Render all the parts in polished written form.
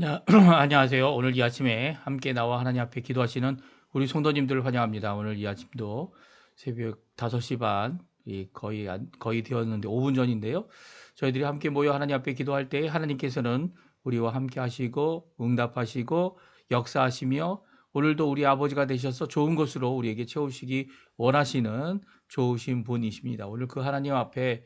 안녕하세요. 오늘 이 아침에 함께 나와 하나님 앞에 기도하시는 우리 성도님들을 환영합니다. 오늘 이 아침도 새벽 5시 반, 거의 되었는데 5분 전인데요. 저희들이 함께 모여 하나님 앞에 기도할 때 하나님께서는 우리와 함께 하시고 응답하시고 역사하시며 오늘도 우리 아버지가 되셔서 좋은 것으로 우리에게 채우시기 원하시는 좋으신 분이십니다. 오늘 그 하나님 앞에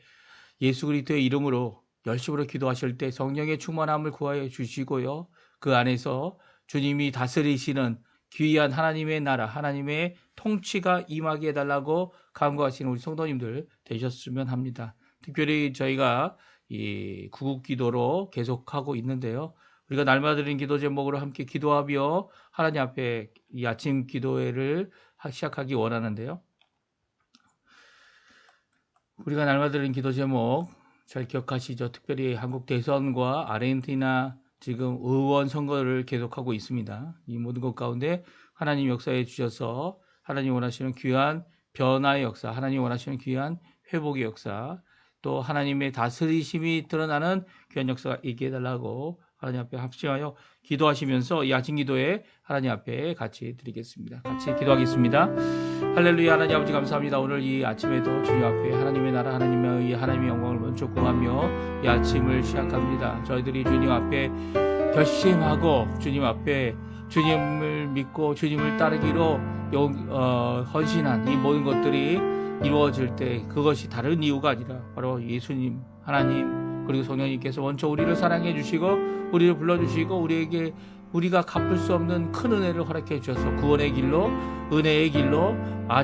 예수 그리스도의 이름으로 열심으로 기도하실 때 성령의 충만함을 구하여 주시고요. 그 안에서 주님이 다스리시는 귀한 하나님의 나라, 하나님의 통치가 임하게 해달라고 간구하시는 우리 성도님들 되셨으면 합니다. 특별히 저희가 이 구국 기도로 계속하고 있는데요. 우리가 날마다 드리는 기도 제목으로 함께 기도하며 하나님 앞에 이 아침 기도회를 시작하기 원하는데요. 우리가 날마다 드리는 기도 제목 잘 기억하시죠? 특별히 한국 대선과 아르헨티나 지금 의원 선거를 계속하고 있습니다. 이 모든 것 가운데 하나님 역사해 주셔서 하나님 원하시는 귀한 변화의 역사, 하나님 원하시는 귀한 회복의 역사, 또 하나님의 다스리심이 드러나는 귀한 역사가 있게 해달라고 하나님 앞에 합심하여 기도하시면서 이 아침 기도에 하나님 앞에 같이 드리겠습니다. 같이 기도하겠습니다. 할렐루야. 하나님 아버지 감사합니다. 오늘 이 아침에도 주님 앞에 하나님의 나라, 하나님의 의, 하나님의 영광을 먼저 구하며 이 아침을 시작합니다. 저희들이 주님 앞에 결심하고 주님 앞에 주님을 믿고 주님을 따르기로 헌신한 이 모든 것들이 이루어질 때 그것이 다른 이유가 아니라 바로 예수님, 하나님 그리고 성령님께서 먼저 우리를 사랑해 주시고 우리를 불러주시고 우리가 갚을 수 없는 큰 은혜를 허락해 주셔서 구원의 길로, 은혜의 길로,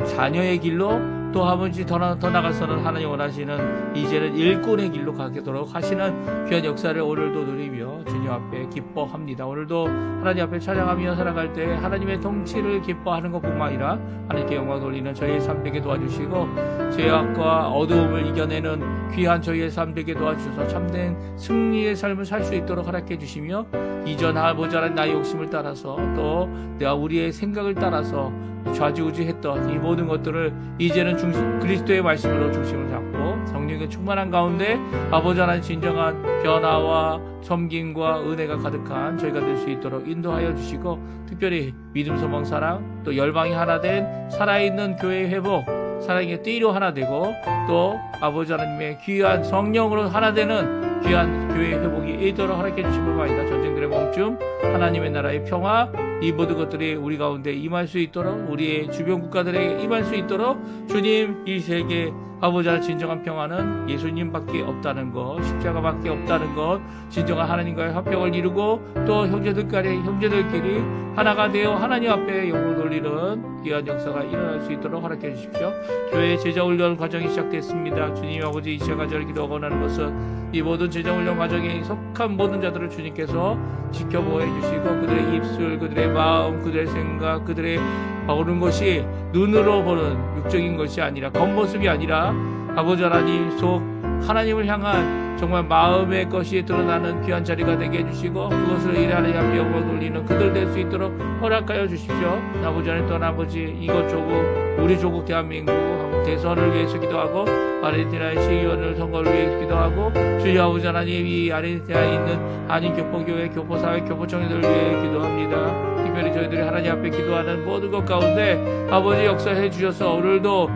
자녀의 길로, 또 아버지 더 나가서는 하나님 원하시는 이제는 일꾼의 길로 가도록 하시는 귀한 역사를 오늘도 누리며 주님 앞에 기뻐합니다. 오늘도 하나님 앞에 찬양하며 살아갈 때 하나님의 통치를 기뻐하는 것뿐만 아니라 하나님께 영광 돌리는 저희의 삶 되게 도와주시고 죄악과 어두움을 이겨내는 귀한 저희의 삶 되게 도와주셔서 참된 승리의 삶을 살 수 있도록 허락해 주시며 이전 모자란 나의 욕심을 따라서 또 내가 우리의 생각을 따라서 좌지우지했던 이 모든 것들을 이제는 그리스도의 말씀으로 중심을 잡고 성령의 충만한 가운데 아버지 하나님 진정한 변화와 섬김과 은혜가 가득한 저희가 될 수 있도록 인도하여 주시고 특별히 믿음, 소망, 사랑 또 열방이 하나 된 살아있는 교회의 회복 사랑의 띠로 하나 되고 또 아버지 하나님의 귀한 성령으로 하나 되는 귀한 교회의 회복이 있도록 허락해 주신 것 아니다. 전쟁들의 멈춤, 하나님의 나라의 평화 이 모든 것들이 우리 가운데 임할 수 있도록 우리의 주변 국가들에게 임할 수 있도록 주님 이 세계 아버지 하나님 진정한 평화는 예수님밖에 없다는 것, 십자가밖에 없다는 것, 진정한 하나님과의 합병을 이루고 또 형제들끼리 하나가 되어 하나님 앞에 영광을 돌리는 귀한 역사가 일어날 수 있도록 허락해 주십시오. 교회의 제자훈련 과정이 시작됐습니다. 주님 아버지 이 시간 저를 기도하고 원하는 것은 이 모든 제자훈련 과정에 속한 모든 자들을 주님께서 지켜보아 주시고 그들의 입술, 그들의 마음, 그들의 생각, 그들의 오는 것이 눈으로 보는 육적인 것이 아니라 겉모습이 아니라 아버지 하나님 속 하나님을 향한 정말 마음의 것이 드러나는 귀한 자리가 되게 해주시고 그것을 일 하나님 앞에 영광 돌리는 그들 될 수 있도록 허락하여 주십시오. 아버지 하나님 또한 아버지 이것 조국 우리 조국 대한민국 한국 대선을 위해서 기도하고 아르헨티나의 시의원을 선거를 위해서 기도하고 주님 아버지 하나님 이 아르헨티나에 있는 한인교포교회 교포사회 교포청년들을 위해 기도합니다. 특별히 저희들이 하나님 앞에 기도하는 모든 것 가운데 아버지 역사해 주셔서 오늘도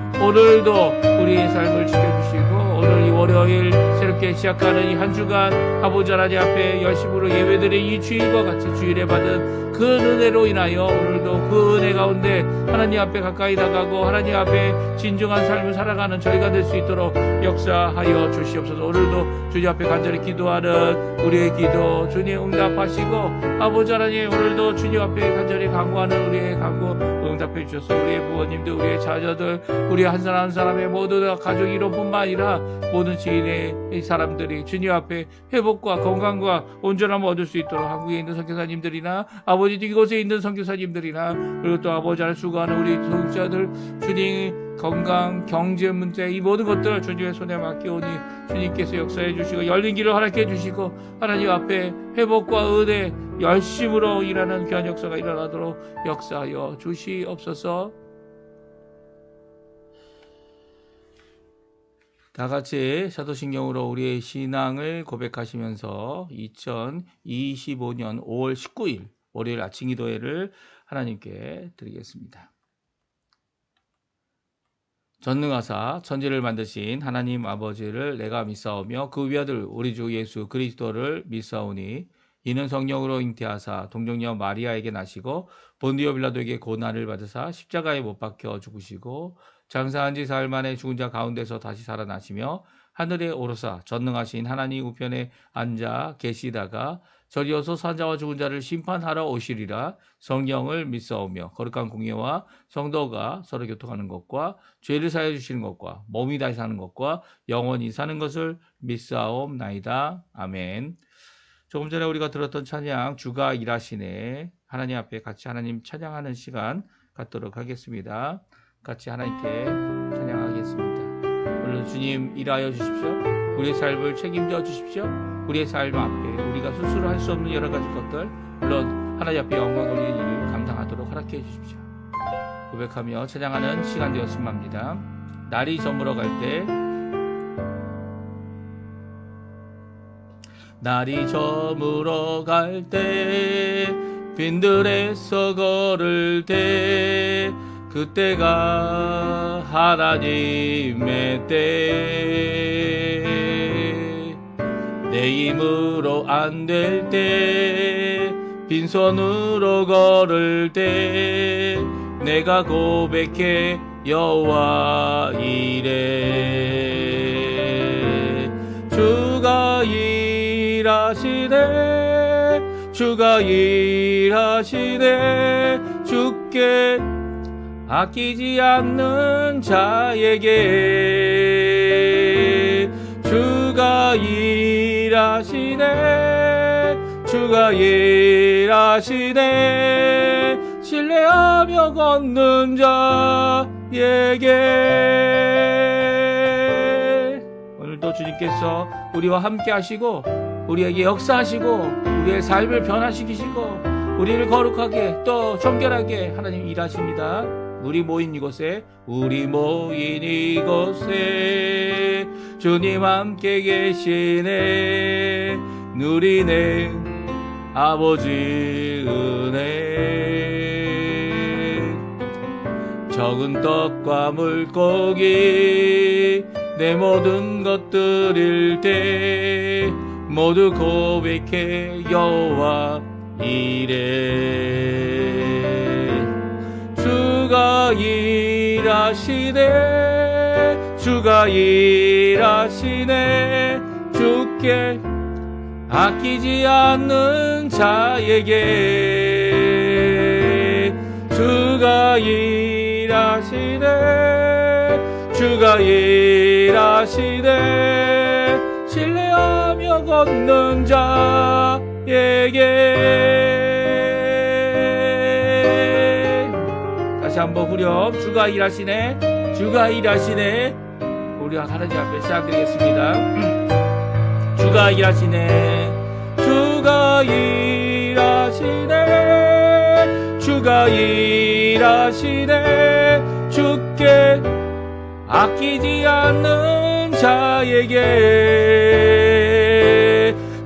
우리의 삶을 지켜주시고 오늘 이 월요일 새롭게 시작하는 이 한 주간 아버지 하나님 앞에 열심으로 예배드린 이 주일과 같이 주일에 받은 그 은혜로 인하여 오늘도 그 은혜 가운데 하나님 앞에 가까이 나가고 하나님 앞에 진정한 삶을 살아가는 저희가 될 수 있도록 역사하여 주시옵소서. 오늘도 주님 앞에 간절히 기도하는 우리의 기도 주님 응답하시고 아버지 하나님 오늘도 주님 앞에 간절히 간구하는 우리의 간구 응답해 주셔서 우리의 부모님들 우리의 자녀들 우리 한 사람 한 사람의 모두 다 가족 이론뿐만 아니라 모든 지인의 사람들이 주님 앞에 회복과 건강과 온전함을 얻을 수 있도록 한국에 있는 선교사님들이나 아버지 이곳에 있는 선교사님들이나 그리고 또 아버지 하나님 수고하는 우리 동자들 주님 건강, 경제 문제 이 모든 것들을 주님의 손에 맡기오니 주님께서 역사해 주시고 열린 길을 허락해 주시고 하나님 앞에 회복과 은혜 열심으로 일하는 귀한 역사가 일어나도록 역사하여 주시옵소서. 다 같이 사도신경으로 우리의 신앙을 고백하시면서 2025년 5월 19일 월요일 아침 기도회를 하나님께 드리겠습니다. 전능하사 천지를 만드신 하나님 아버지를 내가 믿사오며 그 위아들 우리 주 예수 그리스도를 믿사오니 이는 성령으로 잉태하사 동정녀 마리아에게 나시고 본디오 빌라도에게 고난을 받으사 십자가에 못 박혀 죽으시고 장사한 지 사흘 만에 죽은 자 가운데서 다시 살아나시며 하늘에 오르사 전능하신 하나님 우편에 앉아 계시다가 저리어서 산자와 죽은 자를 심판하러 오시리라. 성경을 믿사오며 거룩한 공예와 성도가 서로 교통하는 것과 죄를 사해 주시는 것과 몸이 다시 사는 것과 영원히 사는 것을 믿사옵나이다. 아멘. 조금 전에 우리가 들었던 찬양 주가 일하시네, 하나님 앞에 같이 하나님 찬양하는 시간 갖도록 하겠습니다. 같이 하나님께 찬양하겠습니다. 오늘 주님 일하여 주십시오. 우리의 삶을 책임져 주십시오. 우리의 삶 앞에 우리가 스스로 할 수 없는 여러 가지 것들, 물론 하나님 앞에 영광 돌리는 일을 감당하도록 허락해 주십시오. 고백하며 찬양하는 시간 되었으면 합니다. 날이 저물어 갈 때, 날이 저물어 갈 때, 빈들에서 걸을 때, 그때가 하나님의 때. 내 힘으로 안 될 때, 빈손으로 걸을 때, 내가 고백해 여호와 이래. 주가 일하시네, 주가 일하시네, 주께 아끼지 않는 자에게. 주가 일하시네, 주가 일하시네, 신뢰하며 걷는 자에게. 오늘도 주님께서 우리와 함께 하시고 우리에게 역사하시고 우리의 삶을 변화시키시고 우리를 거룩하게 또 정결하게 하나님 일하십니다. 우리 모인 이곳에 주님 함께 계시네. 누리네 아버지 은혜. 적은 떡과 물고기 내 모든 것 드릴 때 모두 고백해 여호와 이래. 주가 일하시네, 주가 일하시네, 주께 아끼지 않는 자에게. 주가 일하시네, 주가 일하시네, 신뢰하며 걷는 자에게. 다시 한번 후렴. 주가 일하시네, 주가 일하시네. 우리가 하나님 앞에 시작드리겠습니다. 주가 일하시네, 주가 일하시네, 주가 일하시네, 주께 아끼지 않는 자에게.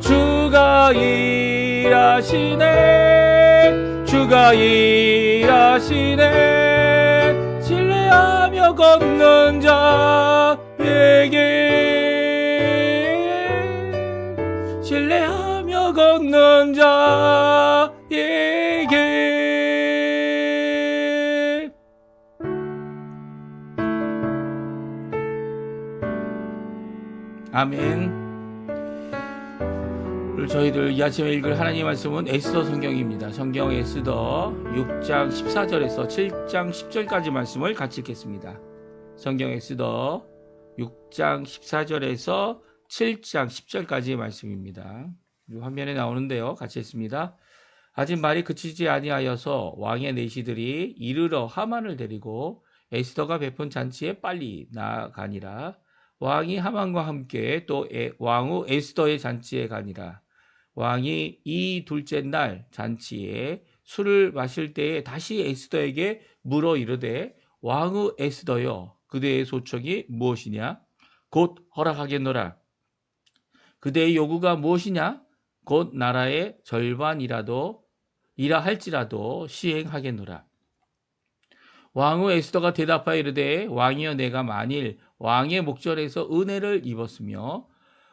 주가 일하시네, 주가 일하시네, 신뢰하며 걷는 자에게. 신뢰하며 걷는 자에게. 아멘. 오늘 저희들 이 아침에 읽을 하나님 말씀은 에스더 성경입니다. 성경 에스더 6장 14절에서 7장 10절까지 말씀을 같이 읽겠습니다. 성경 에스더 6장 14절에서 7장 10절까지의 말씀입니다. 화면에 나오는데요. 같이 읽습니다. 아직 말이 그치지 아니하여서 왕의 내시들이 이르러 하만을 데리고 에스더가 베푼 잔치에 빨리 나아가니라. 왕이 하만과 함께 또 왕후 에스더의 잔치에 가니라. 왕이 이 둘째 날 잔치에 술을 마실 때에 다시 에스더에게 물어 이르되 왕후 에스더여 그대의 소청이 무엇이냐? 곧 허락하겠노라. 그대의 요구가 무엇이냐? 곧 나라의 절반이라도 이라 할지라도 시행하겠노라. 왕후 에스더가 대답하여 이르되 왕이여 내가 만일 왕의 목전에서 은혜를 입었으며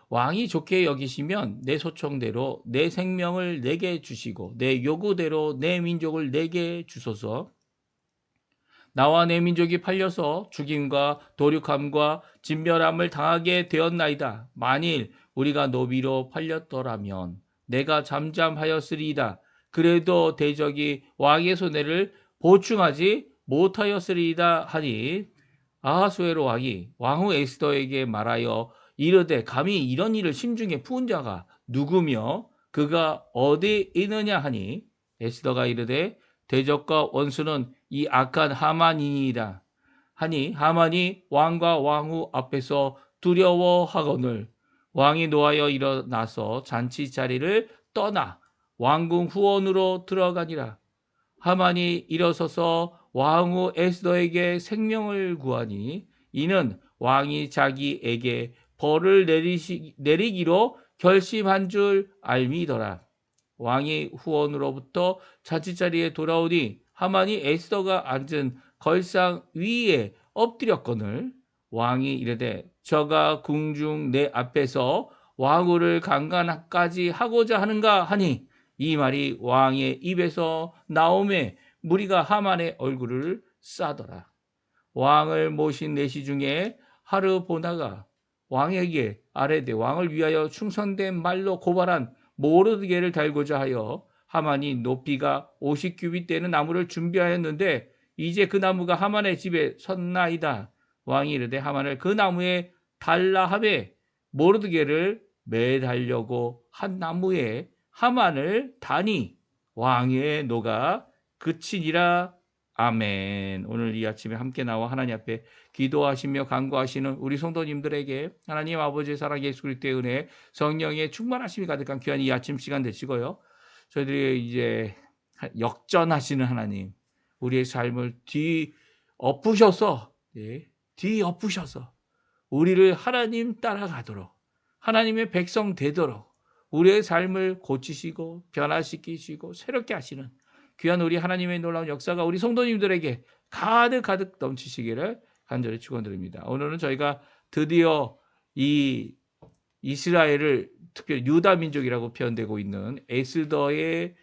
왕이 좋게 여기시면 내 소청대로 내 생명을 내게 주시고 내 요구대로 내 민족을 내게 주소서. 나와 내 민족이 팔려서 죽임과 도륙함과 진멸함을 당하게 되었나이다. 만일 우리가 노비로 팔렸더라면 내가 잠잠하였으리이다. 그래도 대적이 왕의 손해를 보충하지 못하였으리이다 하니 아하수에로 왕이 왕후 에스더에게 말하여 이르되 감히 이런 일을 심중에 푸은 자가 누구며 그가 어디 있느냐 하니 에스더가 이르되 대적과 원수는 이 악한 하만이니이다 하니 하만이 왕과 왕후 앞에서 두려워하거늘 왕이 노하여 일어나서 잔치 자리를 떠나 왕궁 후원으로 들어가니라. 하만이 일어서서 왕후 에스더에게 생명을 구하니 이는 왕이 자기에게 벌을 내리기로 결심한 줄 알미더라. 왕이 후원으로부터 자취자리에 돌아오니 하만이 에스더가 앉은 걸상 위에 엎드렸거늘 왕이 이르되 저가 궁중 내 앞에서 왕후를 강간까지 하고자 하는가 하니 이 말이 왕의 입에서 나오매 무리가 하만의 얼굴을 싸더라. 왕을 모신 내시 중에 하르보나가 왕에게 아뢰되 왕을 위하여 충성된 말로 고발한 모르드게를 달고자 하여 하만이 높이가 50규빗 되는 나무를 준비하였는데 이제 그 나무가 하만의 집에 섰나이다. 왕이 이르되 하만을 그 나무에 달라 하매 모르드게를 매달려고 한 나무에 하만을 다니 왕의 노가 그치니라. 아멘. 오늘 이 아침에 함께 나와 하나님 앞에 기도하시며 간구하시는 우리 성도님들에게 하나님 아버지의 사랑 예수 그리스도의 은혜 성령의 충만하심이 가득한 귀한 이 아침 시간 되시고요. 저희들이 이제 역전하시는 하나님 우리의 삶을 뒤엎으셔서 우리를 하나님 따라가도록 하나님의 백성 되도록 우리의 삶을 고치시고 변화시키시고 새롭게 하시는 귀한 우리 하나님의 놀라운 역사가 우리 성도님들에게 가득 넘치시기를 간절히 축원드립니다. 오늘은 저희가 드디어 이 이스라엘을 특별히 유다 민족이라고 표현되고 있는 에스더에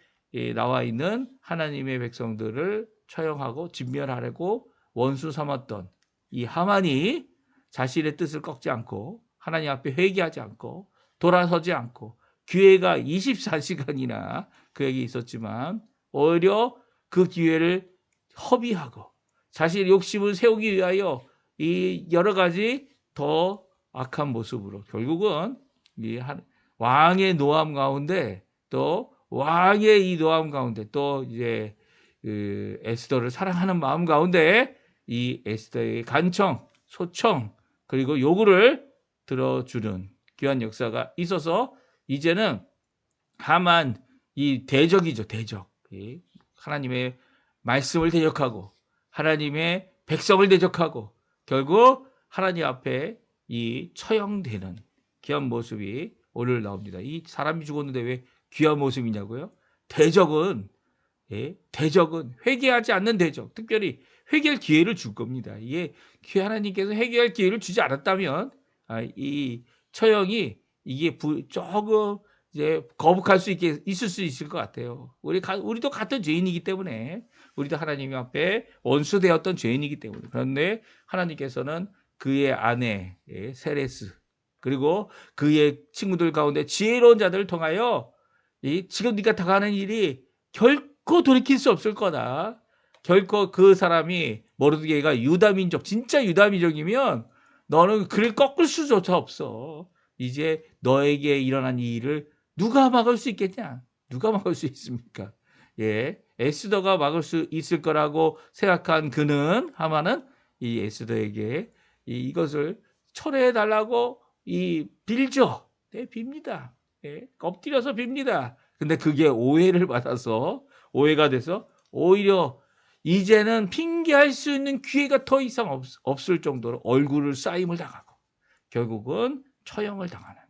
나와 있는 하나님의 백성들을 처형하고 진멸하려고 원수 삼았던 이 하만이 자신의 뜻을 꺾지 않고 하나님 앞에 회개하지 않고 돌아서지 않고 기회가 24시간이나 그에게 있었지만 오히려 그 기회를 허비하고 자신의 욕심을 세우기 위하여 이 여러 가지 더 악한 모습으로 결국은 이 왕의 노함 가운데 또 왕의 이 노함 가운데 또 이제 그 에스더를 사랑하는 마음 가운데 이 에스더의 간청, 소청 그리고 요구를 들어주는 귀한 역사가 있어서 이제는 하만 이 대적이죠. 대적. 하나님의 말씀을 대적하고 하나님의 백성을 대적하고 결국 하나님 앞에 이 처형되는 귀한 모습이 오늘 나옵니다. 이 사람이 죽었는데 왜 귀한 모습이냐고요? 대적은 회개하지 않는 대적, 특별히 회개할 기회를 줄 겁니다. 이게 하나님께서 회개할 기회를 주지 않았다면 이 처형이 이게 조금 이제 거북할 수 있을 수 있을 것 같아요. 우리도 같은 죄인이기 때문에 우리도 하나님 앞에 원수되었던 죄인이기 때문에 그런데 하나님께서는 그의 아내 세레스 그리고 그의 친구들 가운데 지혜로운 자들을 통하여 지금 네가 당하는 일이 결코 돌이킬 수 없을 거다. 결코 그 사람이 모르드게가 유다민족 진짜 유다민족이면 너는 그를 꺾을 수조차 없어. 이제 너에게 일어난 이 일을 누가 막을 수 있겠냐? 누가 막을 수 있습니까? 에스더가 막을 수 있을 거라고 생각한 하만은 이 에스더에게 이것을 철회해 달라고 빌죠. 빕니다. 엎드려서 빕니다. 근데 그게 오해가 돼서 오히려 이제는 핑계할 수 있는 기회가 더 이상 없을 정도로 얼굴을 쌓임을 당하고 결국은 처형을 당하는,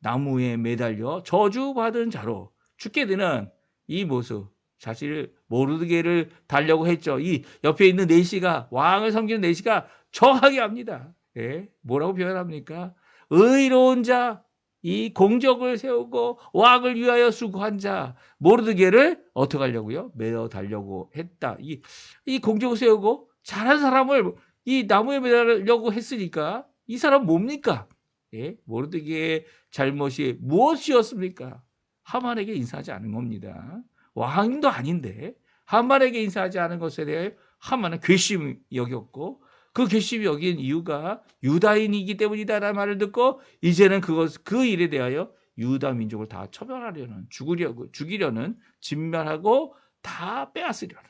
나무에 매달려 저주받은 자로 죽게 되는 이 모습, 사실 모르드게를 달려고 했죠. 이 옆에 있는 내시가, 왕을 섬기는 내시가 정하게 합니다. 예, 뭐라고 표현합니까? 의로운 자, 이 공적을 세우고 왕을 위하여 수고한 자 모르드게를 어떻게 하려고요? 매어 달려고 했다. 이 공적을 세우고 잘한 사람을 이 나무에 매달려고 했으니까 이 사람 뭡니까? 예, 모르드게의 잘못이 무엇이었습니까? 하만에게 인사하지 않은 겁니다. 왕도 아닌데 하만에게 인사하지 않은 것에 대해 하만은 괘씸히 여겼고, 그 괘씸히 여긴 이유가 유다인이기 때문이다라는 말을 듣고 이제는 그 일에 대하여 유다 민족을 다 처벌하려는, 죽이려는, 진멸하고 다 빼앗으려는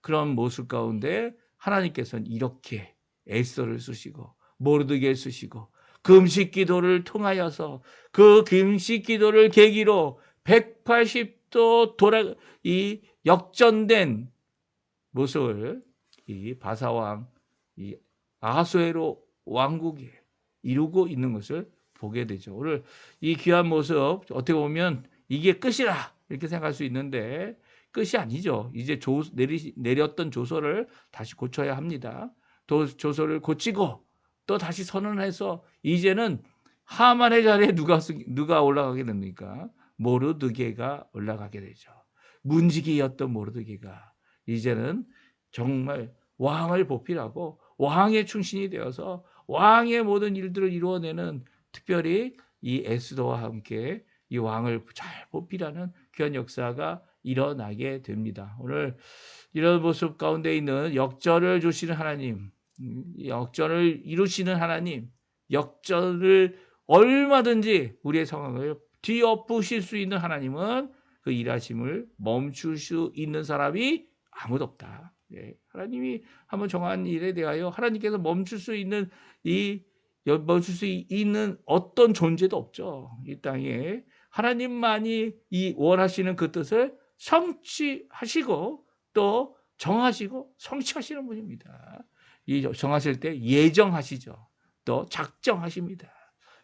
그런 모습 가운데 하나님께서는 이렇게 에스더를 쓰시고 모르드게를 쓰시고 금식 기도를 통하여서 그 금식 기도를 계기로 180도 이 역전된 모습을 이 바사왕, 이 아하수에로 왕국에 이루고 있는 것을 보게 되죠. 오늘 이 귀한 모습 어떻게 보면 이게 끝이라 이렇게 생각할 수 있는데 끝이 아니죠. 이제 내렸던 조서를 다시 고쳐야 합니다. 또 조서를 고치고 또 다시 선언해서 이제는 하만의 자리에 누가 올라가게 됩니까? 모르드게가 올라가게 되죠. 문지기였던 모르드게가 이제는 정말 왕을 보필하고 왕의 충신이 되어서 왕의 모든 일들을 이루어내는, 특별히 이 에스더와 함께 이 왕을 잘 보필하는 귀한 역사가 일어나게 됩니다. 오늘 이런 모습 가운데 있는 역전을 주시는 하나님, 역전을 이루시는 하나님, 역전을 얼마든지 우리의 상황을 뒤엎으실 수 있는 하나님은 그 일하심을 멈출 수 있는 사람이 아무도 없다. 예, 하나님이 한번 정한 일에 대하여 하나님께서 멈출 수 있는 어떤 존재도 없죠. 이 땅에 하나님만이 이 원하시는 그 뜻을 성취하시고 또 정하시고 성취하시는 분입니다. 이 정하실 때 예정하시죠. 또 작정하십니다.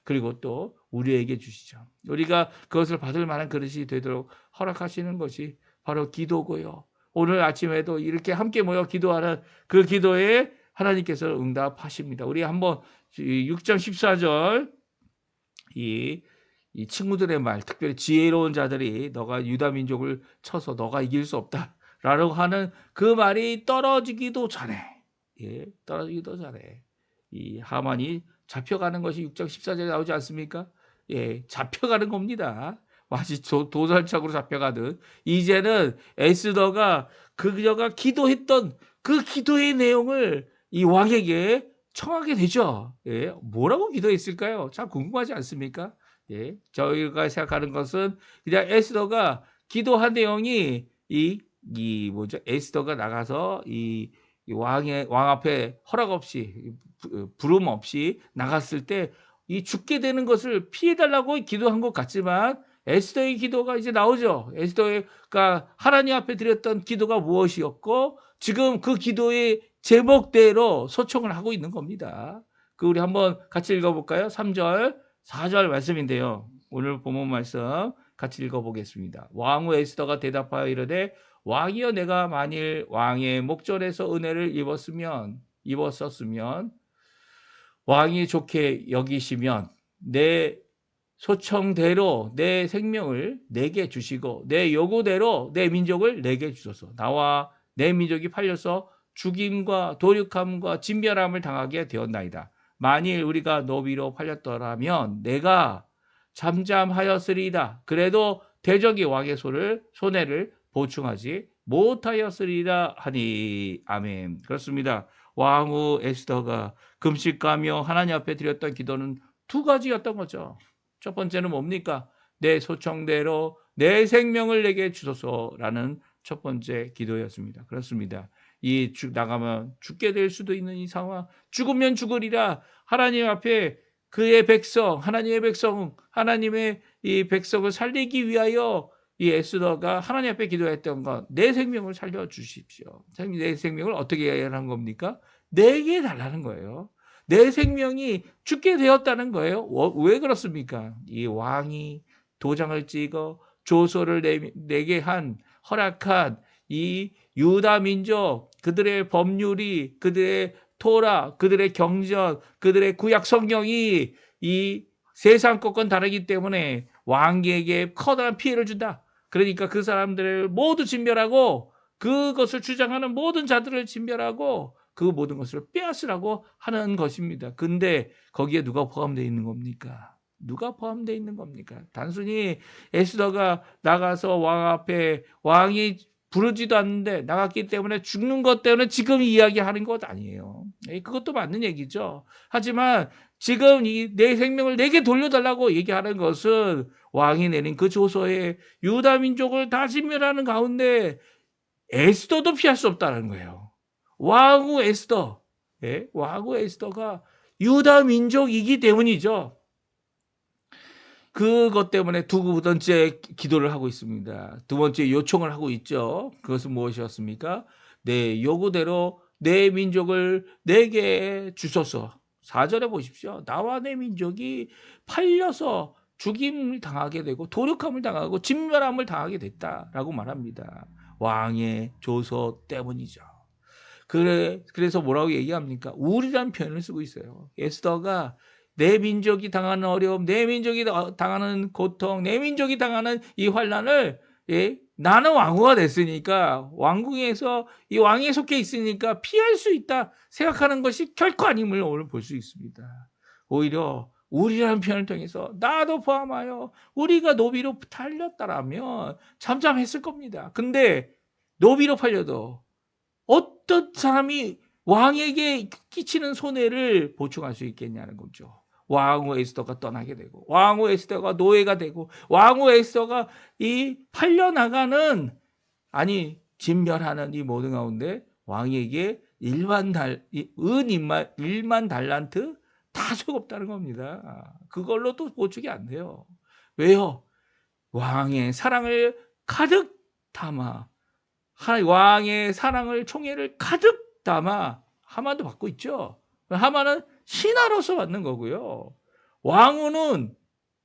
그리고 또 우리에게 주시죠. 우리가 그것을 받을 만한 그릇이 되도록 허락하시는 것이 바로 기도고요. 오늘 아침에도 이렇게 함께 모여 기도하는 그 기도에 하나님께서 응답하십니다. 우리 한번 6장 14절 이 친구들의 말, 특별히 지혜로운 자들이 너가 유다 민족을 쳐서 너가 이길 수 없다라고 하는 그 말이 떨어지기도 전에, 예, 떨어지기도 전에 이 하만이 잡혀가는 것이 6장 14절에 나오지 않습니까? 예, 잡혀가는 겁니다. 마치 도살착으로 잡혀가듯 이제는 에스더가 그녀가 기도했던 그 기도의 내용을 이 왕에게 청하게 되죠. 예, 뭐라고 기도했을까요? 참 궁금하지 않습니까? 예, 저희가 생각하는 것은 그냥 에스더가 기도한 내용이 에스더가 나가서 이 왕 앞에 허락 없이, 부름 없이 나갔을 때 이 죽게 되는 것을 피해달라고 기도한 것 같지만 에스더의 기도가 이제 나오죠. 에스더가 하나님 앞에 드렸던 기도가 무엇이었고 지금 그 기도의 제목대로 소청을 하고 있는 겁니다. 우리 한번 같이 읽어볼까요? 3절, 4절 말씀인데요. 오늘 본문 말씀 같이 읽어보겠습니다. 왕후 에스더가 대답하여 이르되 왕이여 내가 만일 왕의 목전에서 은혜를 입었었으면 왕이 좋게 여기시면 내 소청대로 내 생명을 내게 주시고 내 요구대로 내 민족을 내게 주소서. 나와 내 민족이 팔려서 죽임과 도륙함과 진멸함을 당하게 되었나이다. 만일 우리가 노비로 팔렸더라면 내가 잠잠하였으리이다. 그래도 대적이 왕의 손해를 보충하지 못하였으리이다 하니. 아멘. 그렇습니다. 왕후 에스더가 금식하며 하나님 앞에 드렸던 기도는 두 가지였던 거죠. 첫 번째는 뭡니까? 내 소청대로 내 생명을 내게 주소서라는 첫 번째 기도였습니다. 그렇습니다. 나가면 죽게 될 수도 있는 이 상황, 죽으면 죽으리라. 하나님 앞에 그의 백성, 하나님의 백성, 하나님의 이 백성을 살리기 위하여 이 에스더가 하나님 앞에 기도했던 것, 내 생명을 살려주십시오. 내 생명을 어떻게 해야 하는 겁니까? 내게 달라는 거예요. 내 생명이 죽게 되었다는 거예요. 왜 그렇습니까? 이 왕이 도장을 찍어 조서를 내게 허락한 이 유다 민족, 그들의 법률이, 그들의 토라, 그들의 경전, 그들의 구약 성경이 이 세상 것과는 다르기 때문에 왕에게 커다란 피해를 준다. 그러니까 그 사람들을 모두 진멸하고 그것을 주장하는 모든 자들을 진멸하고 그 모든 것을 빼앗으라고 하는 것입니다. 근데 거기에 누가 포함되어 있는 겁니까? 누가 포함되어 있는 겁니까? 단순히 에스더가 나가서 왕 앞에 왕이 부르지도 않는데 나갔기 때문에 죽는 것 때문에 지금 이야기하는 것 아니에요. 그것도 맞는 얘기죠. 하지만 지금 내 생명을 내게 돌려달라고 얘기하는 것은 왕이 내린 그 조서에 유다 민족을 다 진멸하는 가운데 에스더도 피할 수 없다는 거예요. 왕후 에스더, 왕후 에스더가 유다 민족이기 때문이죠. 그것 때문에 두 번째 기도를 하고 있습니다. 두 번째 요청을 하고 있죠. 그것은 무엇이었습니까? 내 요구대로 내 민족을 내게 주소서. 4절에 보십시오. 나와 내 민족이 팔려서 죽임을 당하게 되고 도륙함을 당하고 진멸함을 당하게 됐다라고 말합니다. 왕의 조서 때문이죠. 그래서 뭐라고 얘기합니까? 우리란 표현을 쓰고 있어요. 에스더가 내 민족이 당하는 어려움, 내 민족이 당하는 고통, 내 민족이 당하는 이 환난을 나는 왕후가 됐으니까 왕궁에서 이 왕에 속해 있으니까 피할 수 있다 생각하는 것이 결코 아님을 오늘 볼 수 있습니다. 오히려 우리라는 표현을 통해서 나도 포함하여 우리가 노비로 팔렸다라면 잠잠했을 겁니다. 근데 노비로 팔려도 어떤 사람이 왕에게 끼치는 손해를 보충할 수 있겠냐는 거죠. 왕후 에스더가 떠나게 되고 왕후 에스더가 노예가 되고 왕후 에스더가 이 팔려나가는 진멸하는 이 모든 가운데 왕에게 1만 달란트 다 소용없다는 겁니다. 그걸로도 보충이 안 돼요. 왜요? 왕의 사랑을 가득 담아 왕의 사랑을 총애를 가득 담아 하만도 받고 있죠. 하만은 신하로서 받는 거고요. 왕후는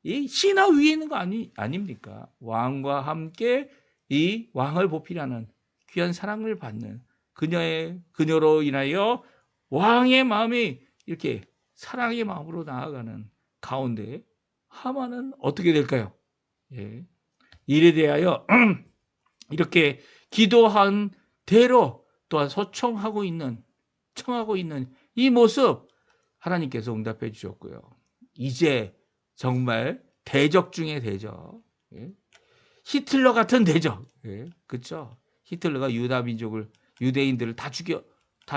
이 신하 위에 있는 거 아닙니까? 왕과 함께 이 왕을 보필하는 귀한 사랑을 받는 그녀로 인하여 왕의 마음이 이렇게 사랑의 마음으로 나아가는 가운데 하만은 어떻게 될까요? 일에 대하여 이렇게 기도한 대로 또한 청하고 있는 이 모습 하나님께서 응답해 주셨고요. 이제 정말 대적 중의 대적, 히틀러 같은 대적, 그렇죠? 히틀러가 유대인들을 다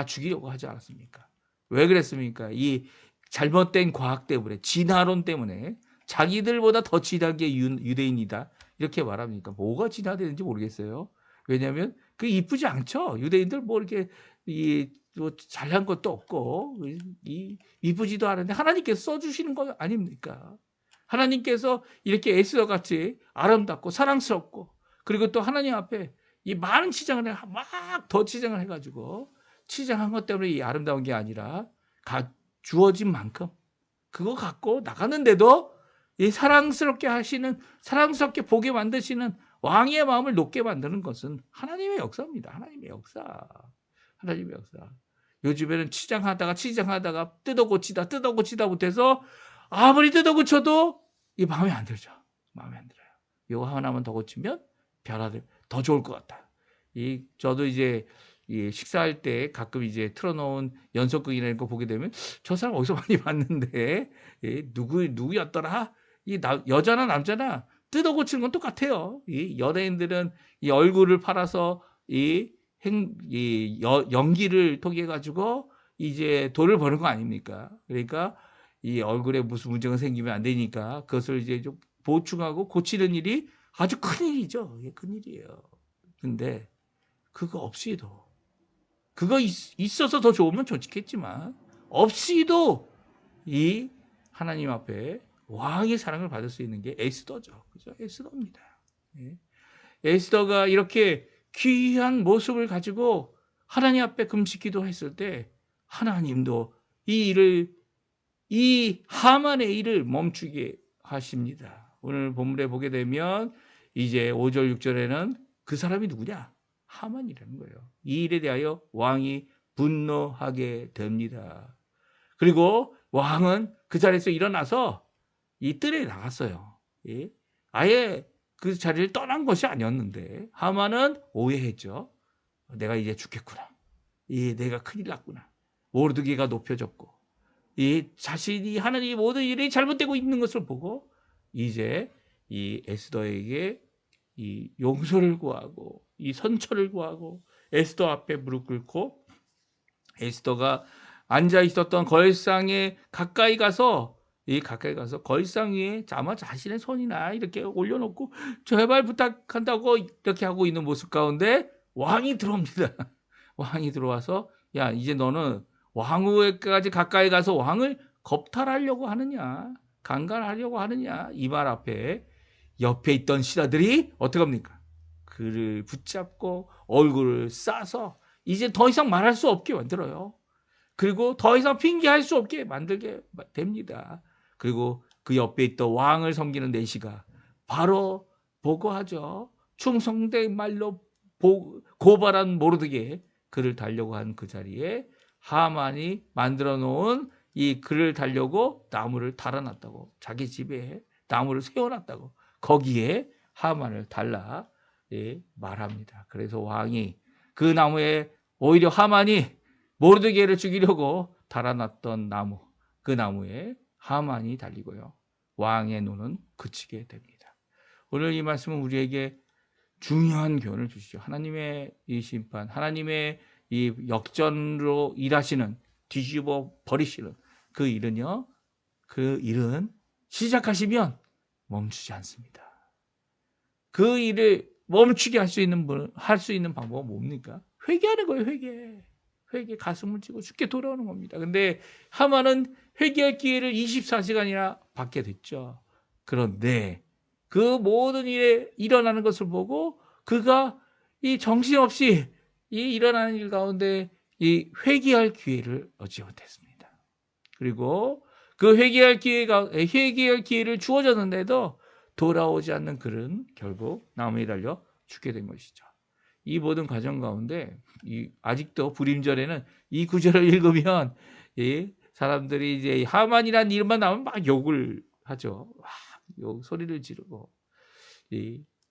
죽이려고 하지 않았습니까? 왜 그랬습니까? 이 잘못된 과학 때문에, 진화론 때문에 자기들보다 더 진한 게 유대인이다 이렇게 말합니까? 뭐가 진화되는지 모르겠어요. 왜냐하면 그 이쁘지 않죠. 유대인들 뭐 이렇게 뭐 잘난 것도 없고 이쁘지도 않은데 하나님께서 써주시는 거 아닙니까? 하나님께서 이렇게 에스더 같이 아름답고 사랑스럽고 그리고 또 하나님 앞에 이 많은 치장을 막 더 치장을 해가지고 치장한 것 때문에 이 아름다운 게 아니라 주어진 만큼 그거 갖고 나가는데도 이 사랑스럽게 보게 만드시는 왕의 마음을 높게 만드는 것은 하나님의 역사입니다. 하나님의 역사. 요즘에는 치장하다가 뜯어 고치다 못해서 아무리 뜯어 고쳐도 이 마음에 안 들죠. 마음에 안 들어요. 이거 하나만 더 고치면 변화될 더 좋을 것 같다. 저도 이제 식사할 때 가끔 이제 틀어놓은 연속극이나 이런 거 보게 되면 저 사람 어디서 많이 봤는데 누구였더라? 여자나 남자나 뜯어 고치는 건 똑같아요. 이 연예인들은 이 얼굴을 팔아서 연기를 통해 가지고 이제 돈을 버는 거 아닙니까? 그러니까 이 얼굴에 무슨 문제가 생기면 안 되니까 그것을 이제 좀 보충하고 고치는 일이 아주 큰 일이죠. 이게 큰 일이에요. 근데 그거 없이도 그거 있어서 더 좋으면 좋겠지만 없이도 이 하나님 앞에 왕의 사랑을 받을 수 있는 게 에스더죠. 그죠? 에스더입니다. 에스더가 이렇게 귀한 모습을 가지고 하나님 앞에 금식 기도했을 때 하나님도 이 하만의 일을 멈추게 하십니다. 오늘 본문에 보게 되면 이제 5절 6절에는 그 사람이 누구냐? 하만이라는 거예요. 이 일에 대하여 왕이 분노하게 됩니다. 그리고 왕은 그 자리에서 일어나서 이 뜰에 나갔어요. 예? 아예 그 자리를 떠난 것이 아니었는데 하만은 오해했죠. 내가 이제 죽겠구나. 내가 큰일 났구나. 모르드게가 높여졌고 이 자신이 하는 이 모든 일이 잘못되고 있는 것을 보고 이제 이 에스더에게 이 용서를 구하고 이 선처를 구하고 에스더 앞에 무릎 꿇고 에스더가 앉아 있었던 걸상에 가까이 가서 걸상 위에 아마 자신의 손이나 이렇게 올려놓고 제발 부탁한다고 이렇게 하고 있는 모습 가운데 왕이 들어옵니다. 왕이 들어와서 야 이제 너는 왕후에까지 가까이 가서 왕을 겁탈하려고 하느냐 강간하려고 하느냐 이 말 앞에 옆에 있던 신하들이 어떻게 합니까? 그를 붙잡고 얼굴을 싸서 이제 더 이상 말할 수 없게 만들어요. 그리고 더 이상 핑계할 수 없게 만들게 됩니다. 그리고 그 옆에 있던 왕을 섬기는 내시가 바로 보고하죠. 충성된 말로 고발한 모르드게 그를 달려고 한 그 자리에 하만이 만들어 놓은 이 그를 달려고 나무를 달아놨다고 자기 집에 나무를 세워놨다고 거기에 하만을 달라 말합니다. 그래서 왕이 그 나무에 오히려 하만이 모르드게를 죽이려고 달아놨던 나무 그 나무에 하만이 달리고요. 왕의 눈은 그치게 됩니다. 오늘 이 말씀은 우리에게 중요한 교훈을 주시죠. 하나님의 이 심판, 하나님의 이 역전으로 일하시는 뒤집어 버리시는 그 일은요. 그 일은 시작하시면 멈추지 않습니다. 그 일을 멈추게 할 수 있는 방법은 뭡니까? 회개하는 거예요. 회개 가슴을 찌고 죽게 돌아오는 겁니다. 근데 하만은 회개할 기회를 24시간이나 받게 됐죠. 그런데 그 모든 일에 일어나는 것을 보고 그가 이 정신없이 이 일어나는 일 가운데 이 회개할 기회를 얻지 못했습니다. 그리고 그 회개할 기회를 주어졌는데도 돌아오지 않는 그는 결국 나무에 달려 죽게 된 것이죠. 이 모든 과정 가운데 아직도 불임절에는 이 구절을 읽으면 사람들이 이제 하만이라는 이름만 나오면 막 욕을 하죠. 소리를 지르고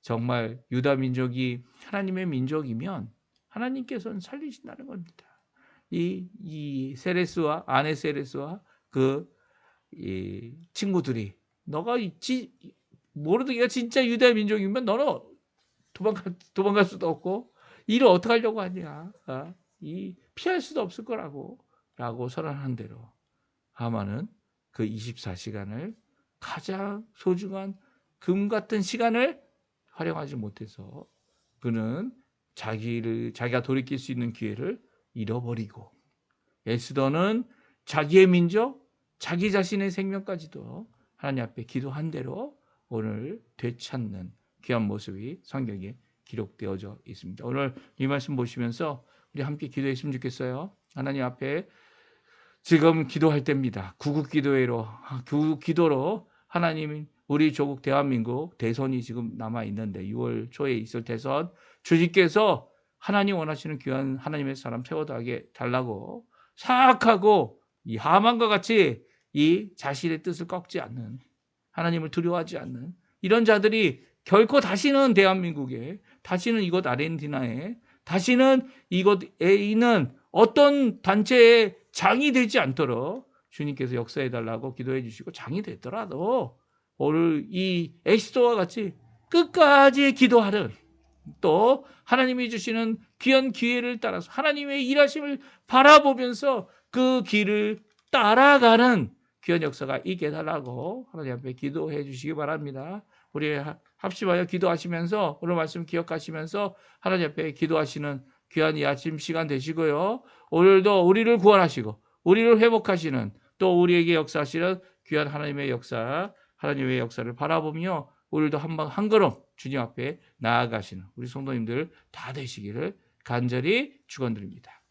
정말 유다 민족이 하나님의 민족이면 하나님께서는 살리신다는 겁니다. 이 세레스와 아내 세레스와 그 친구들이 너가 모르드게가 진짜 유다 민족이면 너는 도망갈 수도 없고 일을 어떻게 하려고 하냐? 피할 수도 없을 거라고 선언한 대로 하만은 그 24시간을 가장 소중한 금 같은 시간을 활용하지 못해서 그는 자기가 돌이킬 수 있는 기회를 잃어버리고 에스더는 자기의 민족, 자기 자신의 생명까지도 하나님 앞에 기도한 대로 오늘 되찾는 귀한 모습이 성경에 기록되어져 있습니다. 오늘 이 말씀 보시면서 우리 함께 기도했으면 좋겠어요. 하나님 앞에 지금 기도할 때입니다. 구국 기도로 하나님 우리 조국 대한민국 대선이 지금 남아 있는데 6월 초에 있을 대선 주님께서 하나님 원하시는 귀한 하나님의 사람 세워다게 달라고 사악하고 이 하만과 같이 이 자신의 뜻을 꺾지 않는 하나님을 두려워하지 않는 이런 자들이 결코 다시는 대한민국에 다시는 이곳 아르헨티나에 다시는 이곳에 있는 어떤 단체의 장이 되지 않도록 주님께서 역사해달라고 기도해 주시고 장이 되더라도 오늘 이 에스더와 같이 끝까지 기도하는 또 하나님이 주시는 귀한 기회를 따라서 하나님의 일하심을 바라보면서 그 길을 따라가는 귀한 역사가 있게 해달라고 하나님 앞에 기도해 주시기 바랍니다. 우리 합심하여 기도하시면서 오늘 말씀 기억하시면서 하나님 앞에 기도하시는 귀한 이 아침 시간 되시고요. 오늘도 우리를 구원하시고 우리를 회복하시는 또 우리에게 역사하시는 귀한 하나님의 역사를 바라보며 오늘도 한 걸음 주님 앞에 나아가시는 우리 성도님들 다 되시기를 간절히 축원드립니다.